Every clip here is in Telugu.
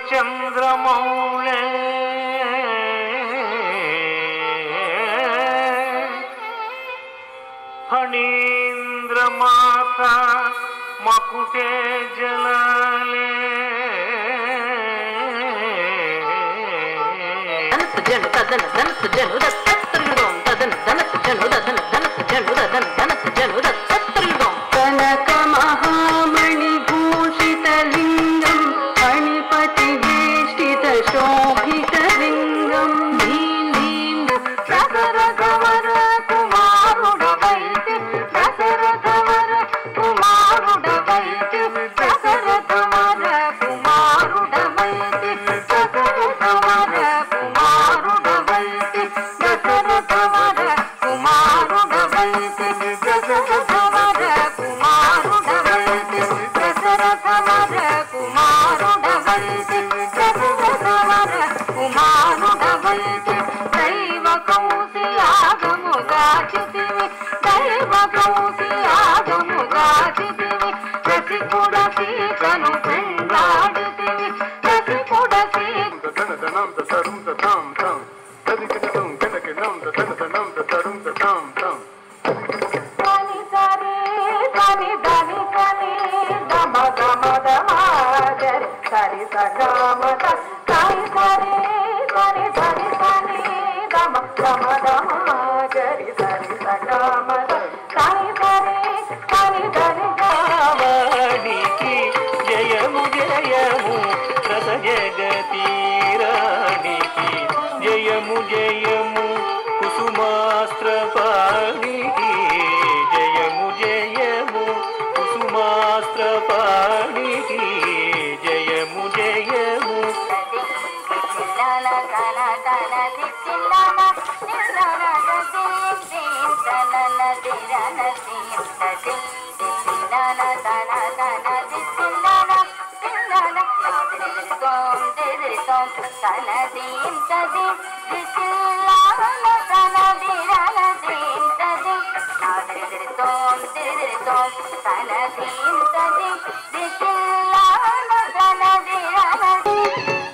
చంద్రమౌళే ఫణీంద్రమాత మకుటే జలాలే కనక మహామణి భూషిత లింగం ఫణిపతి వేష్టిత శోభిత లింగం దశరథవర కుమారుడవైతే దశరథవర కుమారుడవైతే దశరథవర కుమారుడవైతే దశరథవర కుమారుడవైతే దశరథవర కుమారుడవైతే దశరథవర కుమారుడవైతే దశరథవర కుమారుడవైతే దశరథవర కుమారుడవైతే దైవ కౌశలాగముగాచితివి దైవ కౌశలాగముగాచితివి రసికుడ సీతను పెండాడితివి రసికుడ సని సరే సని దని సని దమ దమ దమాగరి సరి సగమద సని సరే సని దని సని దమ దమ దమాగరి సరి సగమద సని సరే సని దని వాడికి జయము జయము రస జగతీరానికి జయము జయము కుసుమాస్త్ర పాణికి జయము జయము కుసుమాస్త్ర పాణికి జయము జయము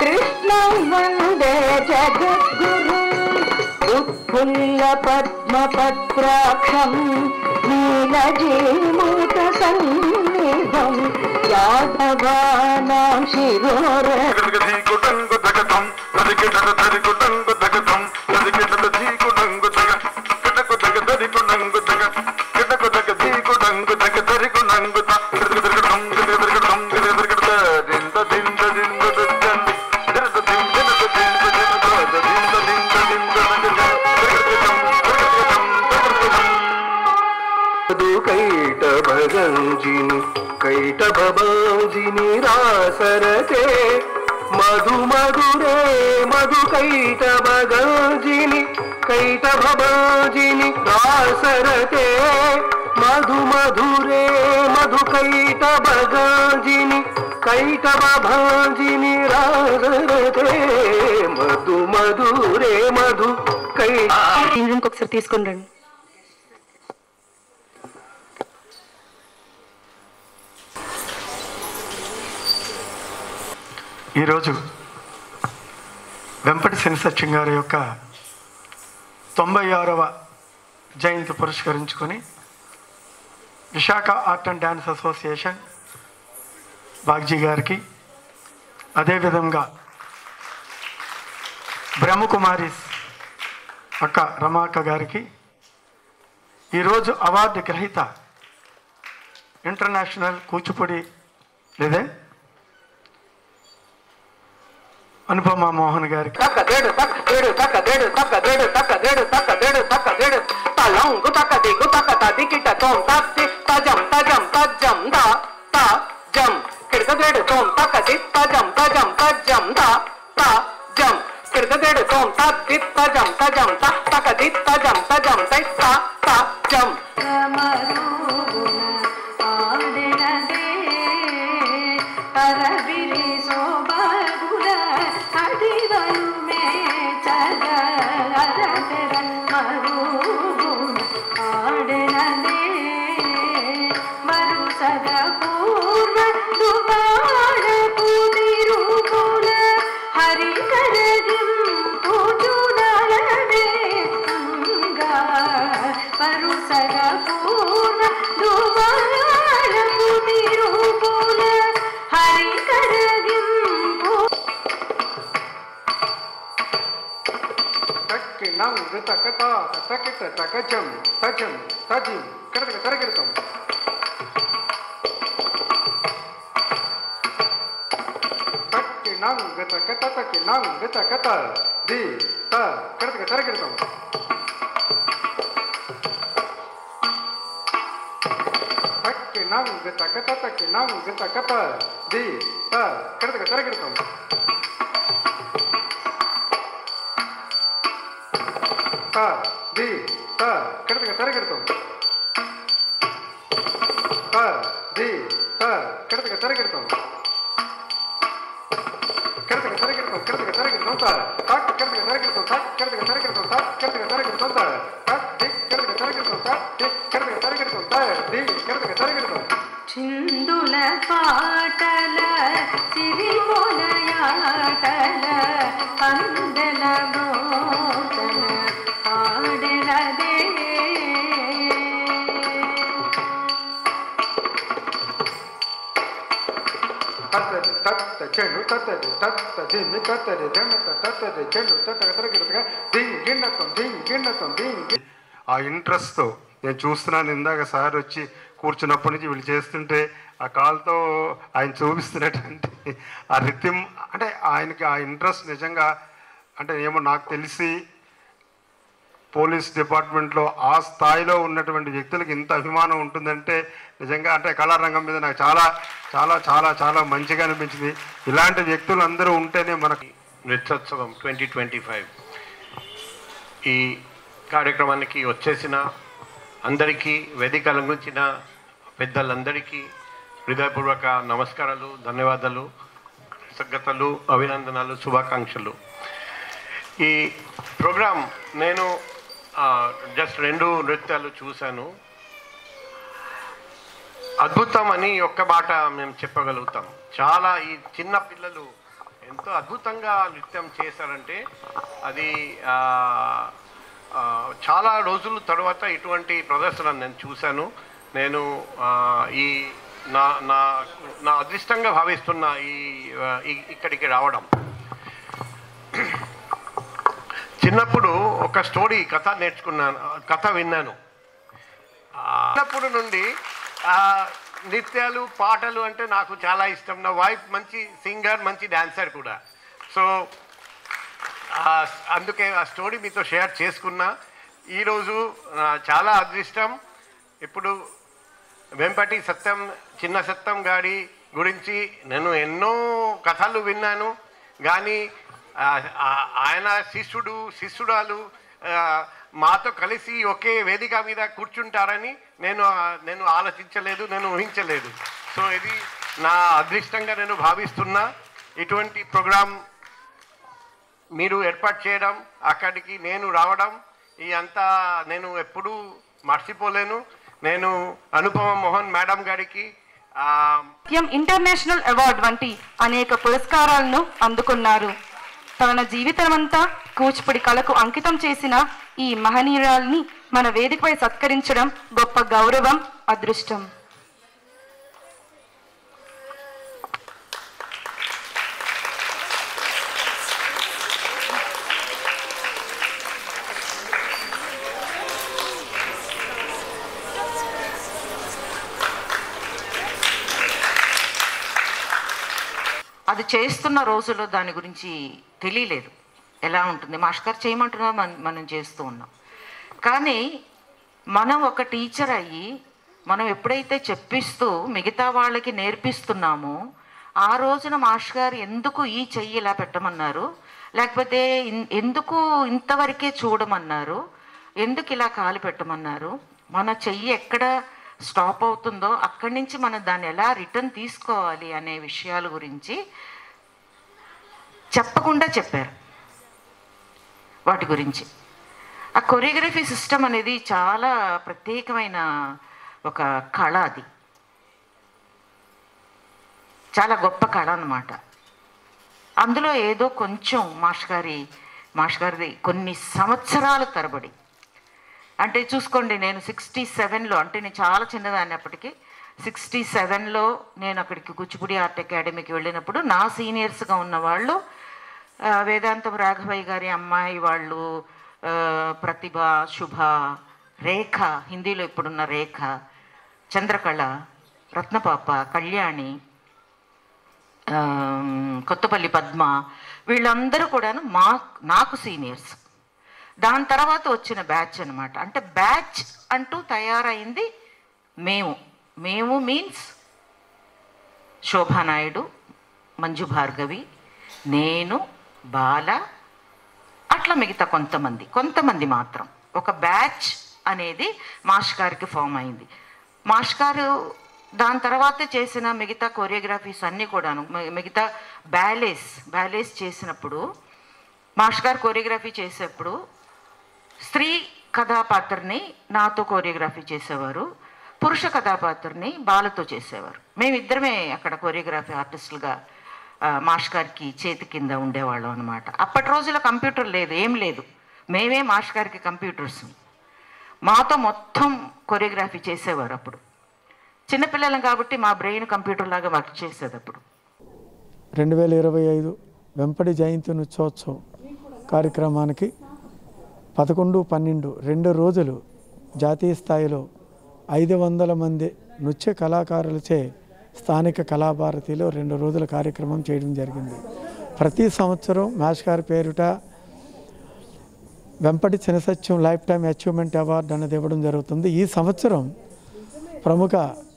కృష్ణం వందే జగద్గురు ఉత్ఫుల్ల పద్మపత్రాక్షం నీలజీమూత సన్నిధం యాదవానాం శిరోర కైటభజిని రాసరతే మధు మధురే మధు కైటభజిని కైటభజిని రాసరతే మధు మధురే మధు కైటభజిని కైటభజిని రాసరతే మధు మధురే మధు ఇంకొకసారి తీసుకుని రండి. ఈరోజు వెంపటి శని సత్యం గారి యొక్క 96వ జయంతి పురస్కరించుకొని Visakha art and dance association Bagchi గారికి, అదేవిధంగా బ్రహ్మకుమారీస్ అక్క రమాక గారికి, ఈరోజు అవార్డు గ్రహీత ఇంటర్నేషనల్ కూచిపూడి లేదే అనుపమ మోహన్ గారికి, పూర్వ దుబాడ కుదిరు తక్కినం తకత తకిట తకజం తజం తజిం కడక తరగిడతాం తక్కినం తకత తక్కినం తకత ది త కడక తరగిడతాం తక్కినం తకత తక్కినం తకత ది త కడక తరగిడతాం త ది త కడక తరగిడతాం త ది త కడక తరగిడతాం కడక తరగిడతాం కడక తరగిడతాం త తక్ కడక తరగిడతాం తక్ కడక తరగిడతాం తక్ కడక తరగిడతాం త తక్ ది కడక తరగిడతాం తక్ ది కడక తరగిడతాం త ది కడక తరగిడతాం చిందుల పాటల సిరిమొలయాటల అందెల మోతల ఆడెలదే తత్తది తత్త చెడు తత్తది తత్త దిమ్మి తత్తది జనత తత్తది చెడు తత్త తరగిడతగా దింగిన్నతం దింగిన్నతం దింగి ఆ ఇంట్రెస్ట్తో నేను చూస్తున్నాను. ఇందాక సార్ వచ్చి కూర్చున్నప్పటి నుంచి వీళ్ళు చేస్తుంటే ఆ కాల్తో ఆయన చూపిస్తున్నటువంటి ఆ రిథం, అంటే ఆయనకి ఆ ఇంట్రెస్ట్ నిజంగా, అంటే ఏమో నాకు తెలిసి పోలీస్ డిపార్ట్మెంట్లో ఆ స్థాయిలో ఉన్నటువంటి వ్యక్తులకు ఇంత అభిమానం ఉంటుందంటే నిజంగా అంటే కళారంగం మీద నాకు చాలా చాలా చాలా చాలా మంచిగా అనిపించింది. ఇలాంటి వ్యక్తులు అందరూ ఉంటేనే మనకి నృత్యోత్సవం 2025 ఈ కార్యక్రమానికి వచ్చేసిన అందరికీ, వేదిక అలంకరించిన పెద్దలందరికీ హృదయపూర్వక నమస్కారాలు, ధన్యవాదాలు, కృతజ్ఞతలు, అభినందనలు, శుభాకాంక్షలు. ఈ ప్రోగ్రాం నేను జస్ట్ 2 నృత్యాలు చూశాను. అద్భుతం అని ఒక్క మాట మేము చెప్పగలుగుతాం. చాలా ఈ చిన్న పిల్లలు ఎంతో అద్భుతంగా నృత్యం చేశారంటే అది చాలా రోజుల తర్వాత ఇటువంటి ప్రదర్శన నేను చూశాను. నేను ఈ నా నా నా అదృష్టంగా భావిస్తున్న ఇక్కడికి రావడం. చిన్నప్పుడు ఒక స్టోరీ కథ నేర్చుకున్నాను, కథ విన్నాను. చిన్నప్పుడు నుండి నృత్యాలు పాటలు అంటే నాకు చాలా ఇష్టం. నా వైఫ్ మంచి సింగర్, మంచి డాన్సర్ కూడా. సో అందుకే ఆ స్టోరీ మీతో షేర్ చేసుకున్నా. ఈరోజు చాలా అదృష్టం. ఇప్పుడు వెంపటి సత్యం, చిన్న సత్యం గారి గురించి నేను ఎన్నో కథలు విన్నాను, కానీ ఆయన శిష్యురాలు మాతో కలిసి ఒకే వేదిక మీద కూర్చుంటారని నేను ఆలోచించలేదు, నేను ఊహించలేదు. సో ఇది నా అదృష్టంగా నేను భావిస్తున్నా. ఇటువంటి ప్రోగ్రాం మీరు ఏర్పాటు చేయడం, అక్కడికి నేను రావడం, ఈ అంతా నేను ఎప్పుడూ మర్చిపోలేను. నేను అనుపమ మోహన్ మేడం గారికి ఇంటర్నేషనల్ అవార్డు వంటి అనేక పురస్కారాలను అందుకున్నారు. తన జీవితమంతా కూచిపూడి కళకు అంకితం చేసిన ఈ మహనీయురాల్ని మన వేదికపై సత్కరించడం గొప్ప గౌరవం, అదృష్టం. అది చేస్తున్న రోజుల్లో దాని గురించి తెలియలేదు, ఎలా ఉంటుంది. మాస్టర్ చేయమంటున్నా మనం చేస్తూ ఉన్నాం. కానీ మనం ఒక టీచర్ అయ్యి మనం ఎప్పుడైతే చెప్పిస్తూ మిగతా వాళ్ళకి నేర్పిస్తున్నామో ఆ రోజున మాస్టర్ గారు ఎందుకు ఈ చెయ్యి ఇలా పెట్టమన్నారు, లేకపోతే ఎందుకు ఇంతవరకే చూడమన్నారు, ఎందుకు ఇలా కాలు పెట్టమన్నారు, మన చెయ్యి ఎక్కడ స్టాప్ అవుతుందో అక్కడి నుంచి మనం దాన్ని ఎలా రిటర్న్ తీసుకోవాలి అనే విషయాల గురించి చెప్పకుండా చెప్పారు. వాటి గురించి ఆ కొరియోగ్రఫీ సిస్టమ్ అనేది చాలా ప్రత్యేకమైన ఒక కళ. అది చాలా గొప్ప కళ అన్నమాట. అందులో ఏదో కొంచెం మాస్టర్ గారిది కొన్ని సంవత్సరాల తరబడి, అంటే చూసుకోండి, నేను 67లో, అంటే నేను చాలా చిన్నదాన్ని అప్పటికి, 67లో నేను అక్కడికి కూచిపూడి ఆర్ట్ అకాడమీకి వెళ్ళినప్పుడు నా సీనియర్స్గా ఉన్న వాళ్ళు వేదాంతం రాఘవయ్య గారి అమ్మాయి వాళ్ళు, ప్రతిభ, శుభ, రేఖ, హిందీలో ఇప్పుడున్న రేఖ, చంద్రకళ, రత్నపాప, కళ్యాణి, కొత్తపల్లి పద్మ, వీళ్ళందరూ కూడాను నాకు సీనియర్స్. దాని తర్వాత వచ్చిన బ్యాచ్ అనమాట. అంటే బ్యాచ్ అంటూ తయారైంది మేము మీన్స్ శోభానాయుడు, మంజు భార్గవి, నేను, బాల, అట్లా మిగతా కొంతమంది మాత్రం ఒక బ్యాచ్ అనేది మాష్ గారికి ఫామ్ అయింది. మాష్ గారు దాని తర్వాత చేసిన మిగతా కొరియోగ్రఫీస్ అన్నీ కూడాను, మిగతా బ్యాలేస్ చేసినప్పుడు మాష్ గారు కొరియోగ్రఫీ చేసేప్పుడు స్త్రీ కథాపాత్రని నాతో కొరియోగ్రఫీ చేసేవారు, పురుష కథాపాత్రని బాలతో చేసేవారు. మేమిద్దరమే అక్కడ కొరియోగ్రఫీ ఆర్టిస్టులుగా మాష్ గారికి చేతి కింద ఉండేవాళ్ళం అనమాట. అప్పటి రోజుల్లో కంప్యూటర్ లేదు, ఏం లేదు. మేమే మాష్ గారికి కంప్యూటర్స్, మాతో మొత్తం కొరియోగ్రఫీ చేసేవారు. అప్పుడు చిన్నపిల్లలం కాబట్టి మా బ్రెయిన్ కంప్యూటర్ లాగా వర్క్ చేసేది. అప్పుడు 2025 వెంపటి జయంతి నృత్యోత్సవం కార్యక్రమానికి 11-12 2 రోజులు జాతీయ స్థాయిలో 500 మంది నృత్య కళాకారులచే స్థానిక కళాభారతిలో 2 రోజుల కార్యక్రమం చేయడం జరిగింది. ప్రతి సంవత్సరం మాష్ గారి పేరుట Vempati Chinasatyam lifetime achievement award అనేది ఇవ్వడం జరుగుతుంది. ఈ సంవత్సరం ప్రముఖ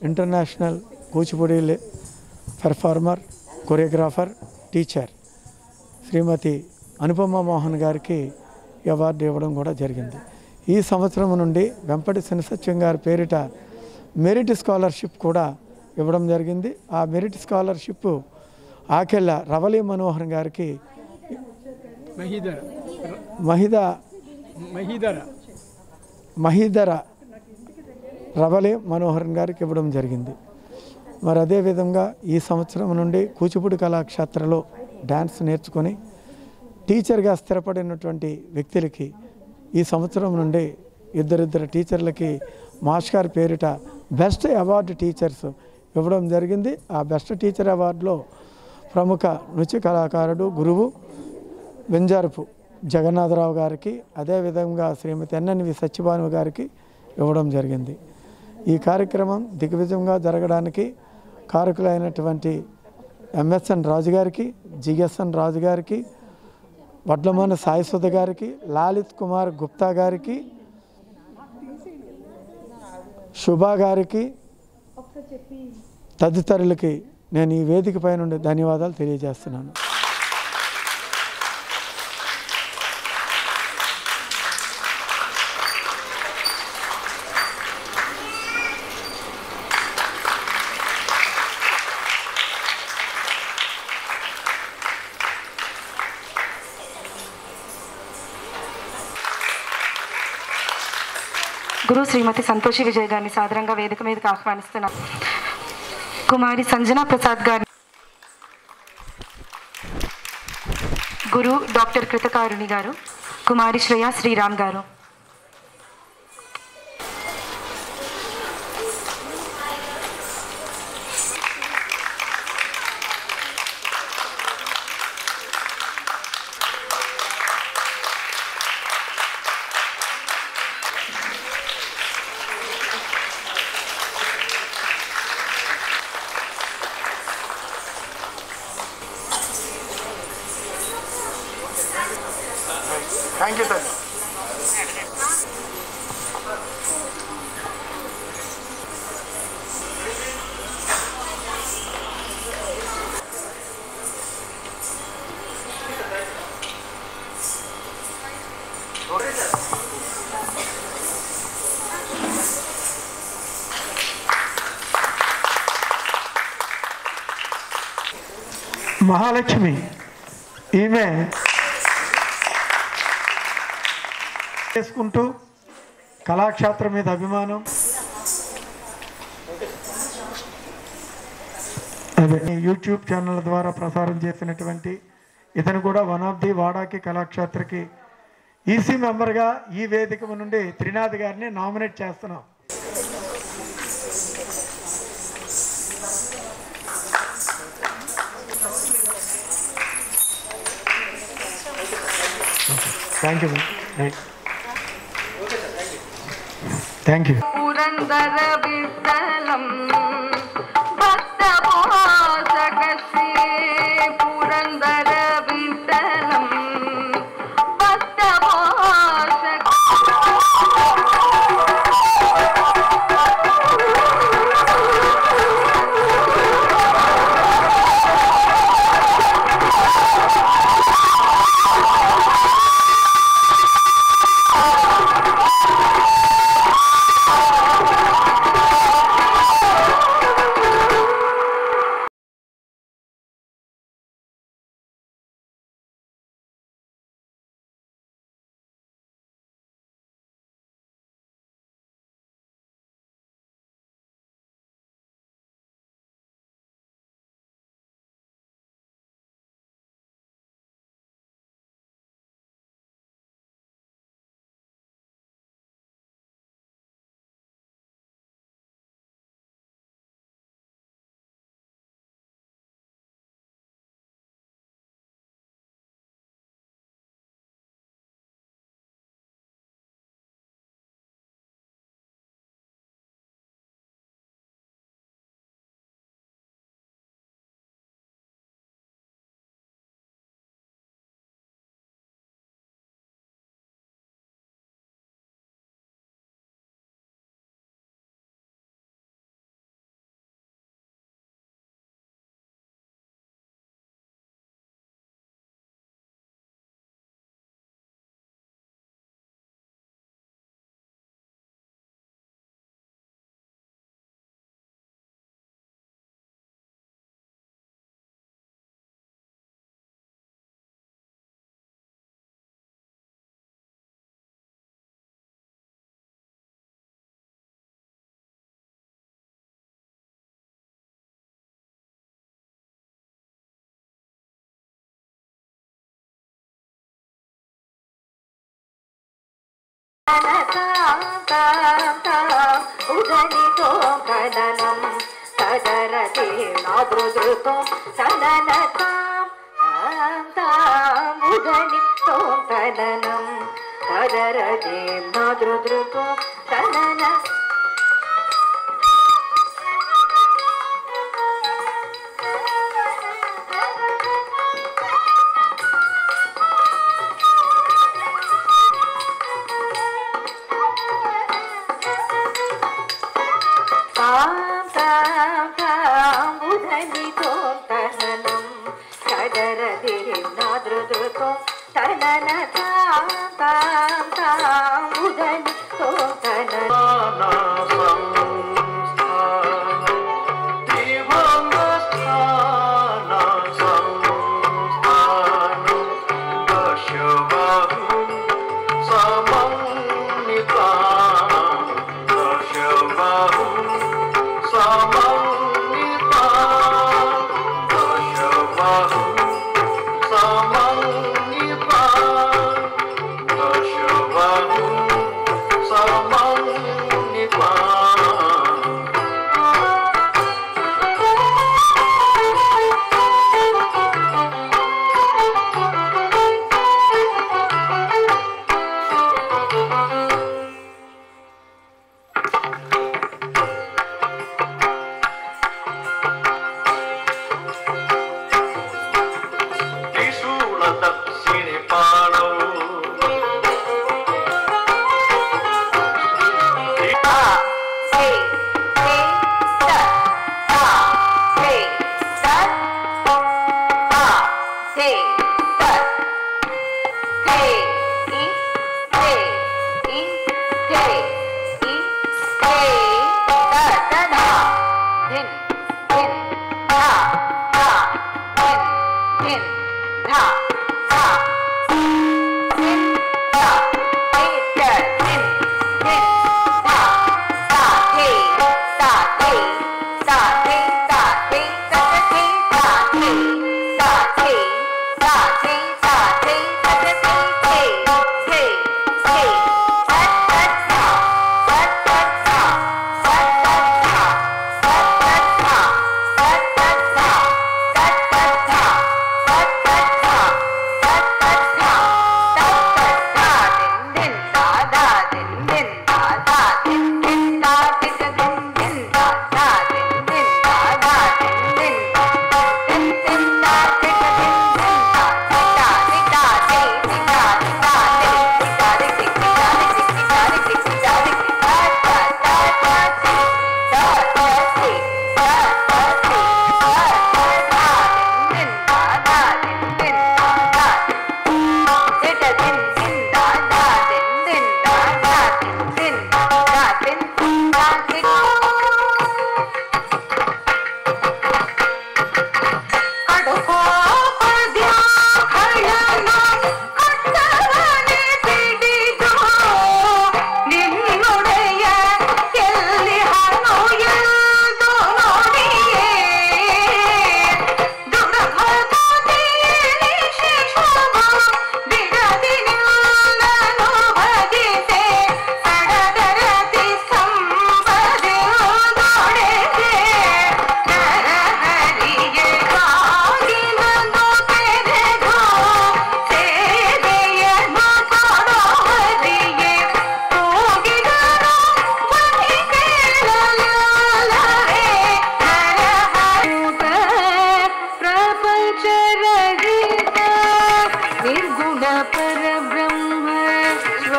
international Kuchipudi performer, choreographer, teacher Shrimati Anupama Mohan గారికి అవార్డు ఇవ్వడం కూడా జరిగింది. ఈ సంవత్సరం నుండి వెంపటి చినసత్యం గారి పేరిట మెరిట్ స్కాలర్షిప్ కూడా ఇవ్వడం జరిగింది. ఆ మెరిట్ స్కాలర్షిప్ ఆకెళ్ళ రవలి మనోహర్ గారికి మహీధర రవలి మనోహర్ గారికి ఇవ్వడం జరిగింది. మరి అదేవిధంగా ఈ సంవత్సరం నుండి కూచిపూడి కళాక్షేత్రలో డ్యాన్స్ నేర్చుకొని టీచర్గా స్థిరపడినటువంటి వ్యక్తులకి ఈ సంవత్సరం నుండి ఇద్దరు టీచర్లకి మాష్ గారి పేరిట బెస్ట్ అవార్డు టీచర్స్ ఇవ్వడం జరిగింది. ఆ బెస్ట్ టీచర్ అవార్డులో ప్రముఖ నృత్య కళాకారుడు, గురువు వెంజారపు జగన్నాథరావు గారికి, అదేవిధంగా శ్రీమతి ఎన్ఎన్వి సత్యభాను గారికి ఇవ్వడం జరిగింది. ఈ కార్యక్రమం దిగ్విజయంగా జరగడానికి కారకులైనటువంటి ఎంఎస్ఎన్ రాజు గారికి, జిఎస్ఎన్ రాజు గారికి, వడ్లమాన సాయిసుధ గారికి, లాలిత్ కుమార్ గుప్తా గారికి, శుభా గారికి, తదితరులకి నేను ఈ వేదికపై నుండి ధన్యవాదాలు తెలియజేస్తున్నాను. గురు శ్రీమతి సంతోషి విజయ్ గారిని సాదరంగా వేదిక మీదకి ఆహ్వానిస్తున్నాం. కుమారి సంజనా ప్రసాద్ గారి, గురు డాక్టర్ కృతకారుణి గారు, కుమారి శ్రేయ శ్రీరామ్ గారు. Thank you sir. మహాలక్ష్మి ఈమె చేసుకుంటూ కళాక్షేత్రం మీద అభిమానం, అదే యూట్యూబ్ ఛానల్ ద్వారా ప్రసారం చేసినటువంటి ఇతను కూడా వన్ ఆఫ్ ది వాడాకి కళాక్షేత్రకి ఈసీ మెంబర్గా ఈ వేదిక నుండి త్రినాథ్ గారిని నామినేట్ చేస్తున్నాం. Thank you. Thank you. Purandara Vithalam భక్త పోషకశ్రీ పురందర విఠలం భక్త పోషక ఉదనితో కదనం తదరతే నాదృతో ఉదనితో కదనం తదరతే నాదృతో తదన నా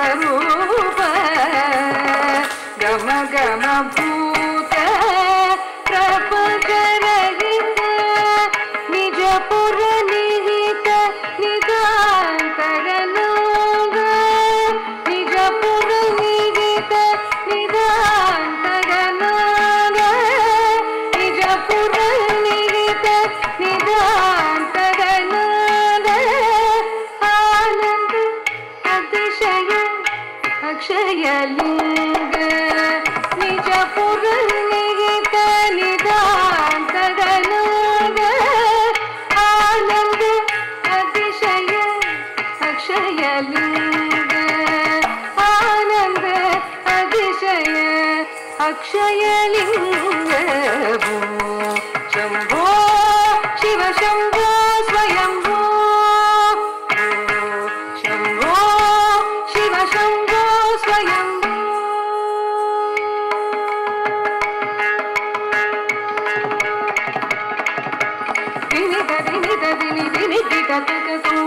स्वरूप गम गम भूत प्रपंच रहित निज पुर निहित निदान्तरनाद निज पुर निहित निदान्तरनाद निज पुर निहित निदान्तरनाद आनंद अतिशय अक्षयलिंग निज पुर निहित निदान्तरनाद आनंद अतिशय अक्षयलिंग आनंद अतिशय अक्षयलिंग शंभो शिव शंभो स्वयंभो शंभो शिव शंभो स्वयंभो दिनि दिनि दिनि दिनि गिटतकतो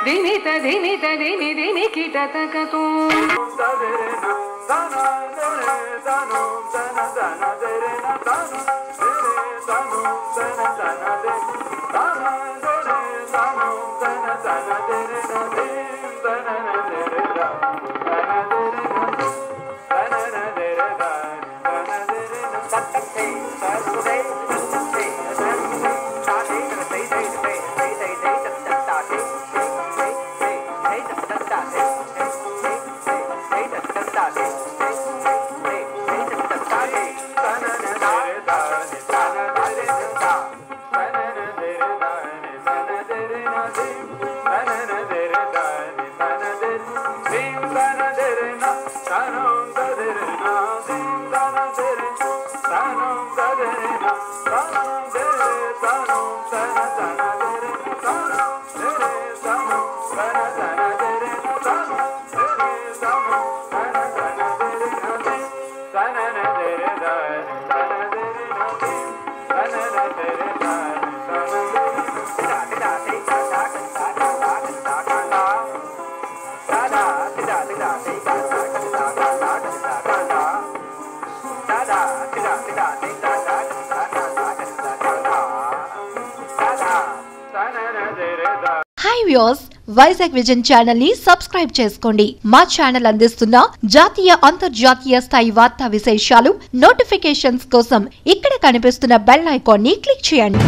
दिनि दिनि दिनि दिनि गिटतकतो hi viewers, Vizag vision channel ని సబ్స్క్రైబ్ చేసుకోండి. మా ఛానల్ అందిస్తున్న జాతీయ అంతర్జాతీయ స్థాయి వార్తా విశేషాలు నోటిఫికేషన్స్ కోసం ఇక్కడ కనిపిస్తున్న బెల్ ఐకాన్ ని క్లిక్ చేయండి.